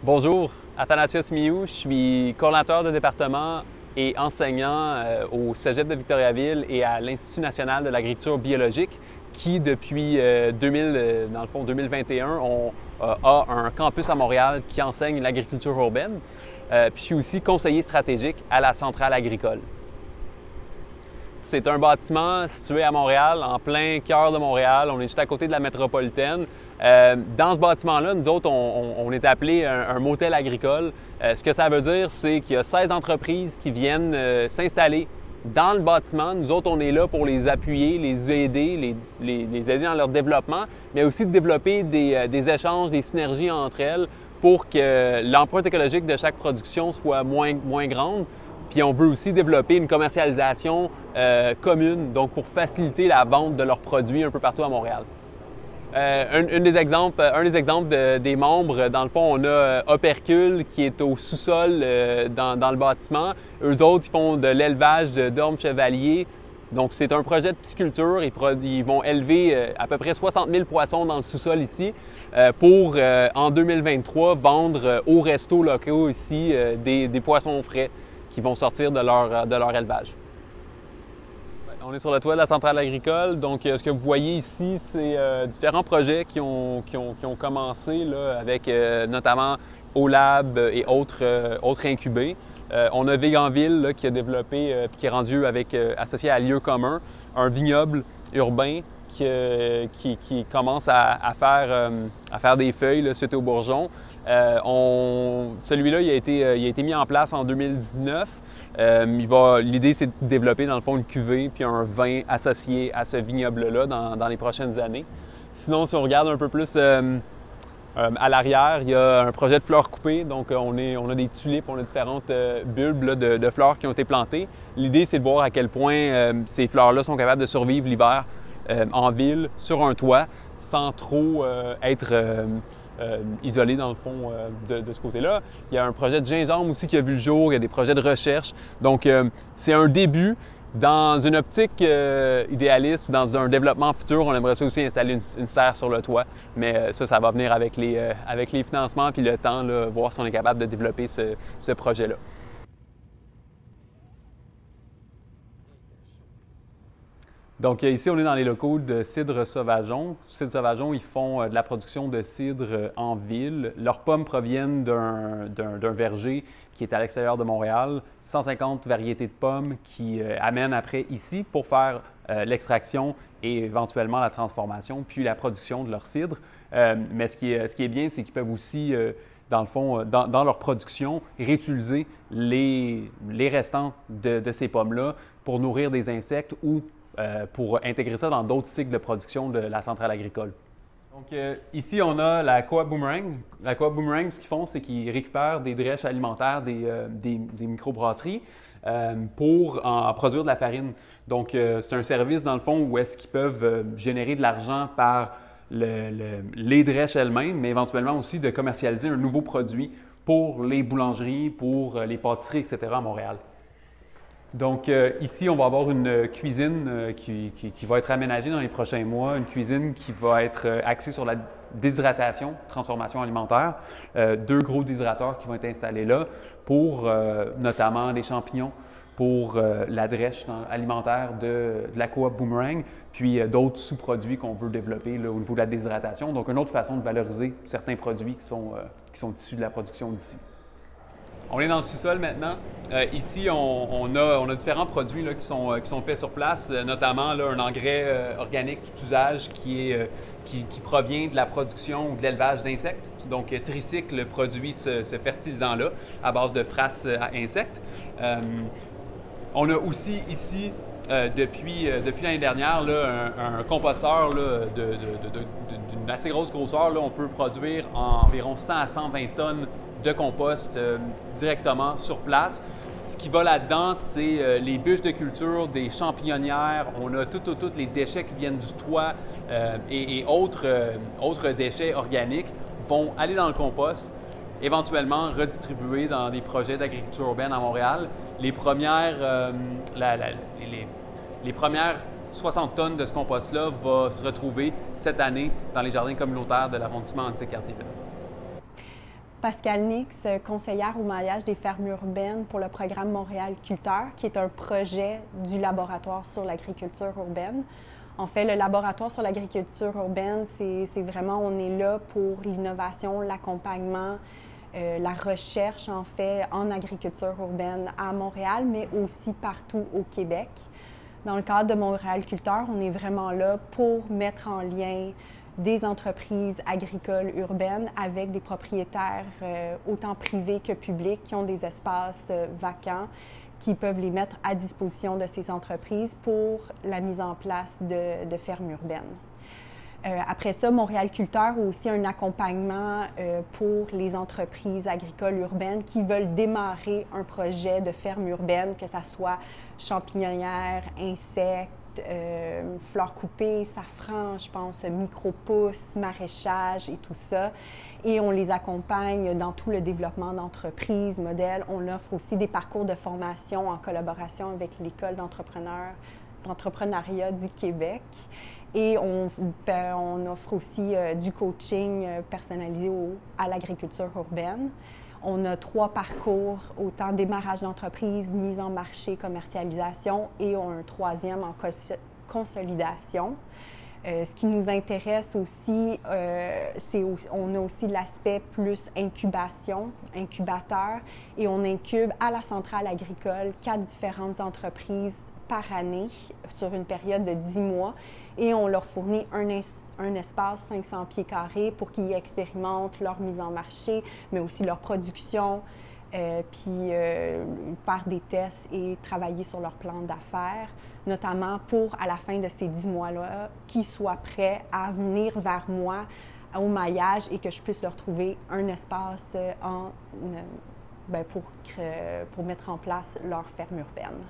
Bonjour, Athanasios Miou, je suis coordonnateur de département et enseignant au Cégep de Victoriaville et à l'Institut national de l'agriculture biologique qui, depuis 2021, a un campus à Montréal qui enseigne l'agriculture urbaine. Puis je suis aussi conseiller stratégique à la centrale agricole. C'est un bâtiment situé à Montréal, en plein cœur de Montréal. On est juste à côté de la métropolitaine. Dans ce bâtiment-là, nous autres, on est appelé un motel agricole. Ce que ça veut dire, c'est qu'il y a 16 entreprises qui viennent s'installer dans le bâtiment. Nous autres, on est là pour les appuyer, les aider, les aider dans leur développement, mais aussi de développer des échanges, des synergies entre elles pour que l'empreinte écologique de chaque production soit moins grande. Puis on veut aussi développer une commercialisation commune, donc pour faciliter la vente de leurs produits un peu partout à Montréal. Un des exemples des membres, dans le fond, on a Opercule qui est au sous-sol dans le bâtiment. Eux autres, ils font de l'élevage d'ormes chevaliers. Donc, c'est un projet de pisciculture. Ils vont élever à peu près 60 000 poissons dans le sous-sol ici pour, en 2023, vendre aux restos locaux ici des poissons frais qui vont sortir de leur élevage. On est sur le toit de la centrale agricole, donc ce que vous voyez ici, c'est différents projets qui ont commencé là, avec notamment OLAB et autres incubés. On a Véganville là, qui a développé, qui est rendu associé à Lieu commun, un vignoble urbain qui commence à faire des feuilles là, suite aux bourgeons. Celui-là, il a été mis en place en 2019. L'idée, c'est de développer, dans le fond, une cuvée puis un vin associé à ce vignoble-là dans les prochaines années. Sinon, si on regarde un peu plus à l'arrière, il y a un projet de fleurs coupées. Donc, on a des tulipes, on a différentes bulbes là, de fleurs qui ont été plantées. L'idée, c'est de voir à quel point ces fleurs-là sont capables de survivre l'hiver en ville, sur un toit, sans trop être isolé dans le fond de ce côté-là. Il y a un projet de gingembre aussi qui a vu le jour, il y a des projets de recherche. Donc, c'est un début. Dans une optique idéaliste ou dans un développement futur, on aimerait ça aussi installer une serre sur le toit. Mais ça va venir avec les financements puis le temps, là, voir si on est capable de développer ce projet-là. Donc ici, on est dans les locaux de Cidre Sauvageon. Cidre Sauvageon, ils font de la production de cidre en ville. Leurs pommes proviennent d'un verger qui est à l'extérieur de Montréal. 150 variétés de pommes qui amènent après ici pour faire l'extraction et éventuellement la transformation, puis la production de leur cidre. Mais ce qui est bien, c'est qu'ils peuvent aussi dans le fond, dans leur production, réutiliser les restants de ces pommes-là pour nourrir des insectes ou pour intégrer ça dans d'autres cycles de production de la centrale agricole. Donc ici, on a la Coop Boomerang. La Coop Boomerang, ce qu'ils font, c'est qu'ils récupèrent des drèches alimentaires des microbrasseries pour en produire de la farine. Donc c'est un service, dans le fond, où est-ce qu'ils peuvent générer de l'argent par les drèches elles-mêmes, mais éventuellement aussi de commercialiser un nouveau produit pour les boulangeries, pour les pâtisseries, etc. à Montréal. Donc ici, on va avoir une cuisine qui va être aménagée dans les prochains mois, une cuisine qui va être axée sur la déshydratation, transformation alimentaire. 2 gros déshydratateurs qui vont être installés là pour notamment les champignons, pour la drèche alimentaire de la Coop Boomerang, puis d'autres sous-produits qu'on veut développer là, au niveau de la déshydratation. Donc une autre façon de valoriser certains produits qui sont issus de la production d'ici. On est dans le sous-sol maintenant. Ici, on a différents produits là, qui sont faits sur place, notamment là, un engrais organique tout usage qui provient de la production ou de l'élevage d'insectes. Donc, Tricycle produit ce fertilisant-là à base de frasse à insectes. On a aussi ici, depuis l'année dernière, là, un composteur là, d'une assez grosse grosseur. Là, on peut produire environ 100 à 120 tonnes de compost directement sur place. Ce qui va là-dedans, c'est les bûches de culture, des champignonnières, on a tous les déchets qui viennent du toit et autres déchets organiques vont aller dans le compost, éventuellement redistribués dans des projets d'agriculture urbaine à Montréal. Les premières 60 tonnes de ce compost-là vont se retrouver cette année dans les jardins communautaires de l'arrondissement Antique-Cartierville. Pascale Nix, conseillère au maillage des fermes urbaines pour le programme Montréal Culteur, qui est un projet du laboratoire sur l'agriculture urbaine. En fait, le laboratoire sur l'agriculture urbaine, c'est vraiment, on est là pour l'innovation, l'accompagnement, la recherche, en fait, en agriculture urbaine à Montréal, mais aussi partout au Québec. Dans le cadre de Montréal Culteur, on est vraiment là pour mettre en lien des entreprises agricoles urbaines avec des propriétaires autant privés que publics qui ont des espaces vacants qui peuvent les mettre à disposition de ces entreprises pour la mise en place de fermes urbaines. Après ça, Montréal Culteur a aussi un accompagnement pour les entreprises agricoles urbaines qui veulent démarrer un projet de ferme urbaine, que ce soit champignonnière, insectes, fleurs coupées, safran, je pense, micro-pousses, maraîchage et tout ça. Et on les accompagne dans tout le développement d'entreprises, modèles. On offre aussi des parcours de formation en collaboration avec l'École d'entrepreneuriat du Québec. Et on offre aussi du coaching personnalisé à l'agriculture urbaine. On a 3 parcours, autant démarrage d'entreprise, mise en marché, commercialisation, et on a un 3e en consolidation. Ce qui nous intéresse aussi, on a aussi l'aspect plus incubation, incubateur, et on incube à la centrale agricole 4 différentes entreprises par année sur une période de 10 mois, et on leur fournit un espace 500 pieds carrés pour qu'ils expérimentent leur mise en marché, mais aussi leur production, puis faire des tests et travailler sur leur plan d'affaires, notamment pour, à la fin de ces 10 mois-là, qu'ils soient prêts à venir vers moi au maillage et que je puisse leur trouver un espace pour mettre en place leur ferme urbaine.